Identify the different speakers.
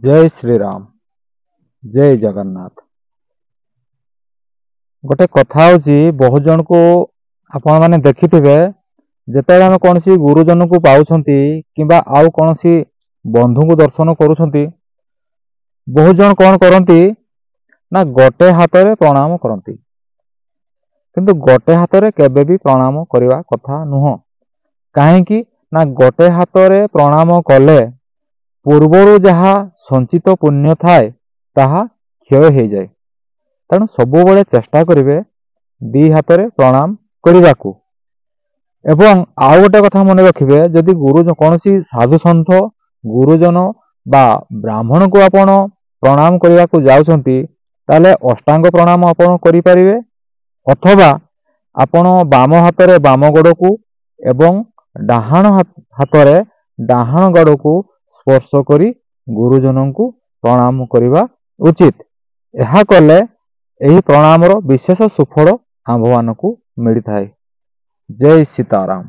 Speaker 1: जय श्री राम। जय जगन्नाथ। गोटे कथा हूँ बहुत जन को आपण मैंने देखिथिबे जेतेबेले आमे कोनसी गुरुजन को पाउछंती किंबा आउ कोनसी बंधु को दर्शन करूछंती बहुत जन कौन करती ना गोटे हाथ प्रणाम करती किंतु गोटे हाथ केबे भी प्रणाम करवा कथा नुह। कहीं ना गोटे हाथ प्रणाम कले पूर्वर जहाँ संचित पुण्य थाए ताहा क्षय हो जाए। तेणु सबु बेले चेष्टा करेंगे दी हाथ प्रणाम करने को। एवं आउ गोटे कथा मन रखिए जदि गुरुजन कौन साधु सन्थ गुरुजन बा ब्राह्मण को आपण प्रणाम करने को जाउछंती ताले अष्टांग प्रणाम आपण करें अथवा आपण बाम हाथ बाम गोड़ को एवं डाहाण हाथ डाहाण गोड़ को स्पर्श करी गुरुजन को प्रणाम करने उचित। यह कले यही प्रणाम विशेष सुफल आंभ मान को मिलता है। जय सीताराम।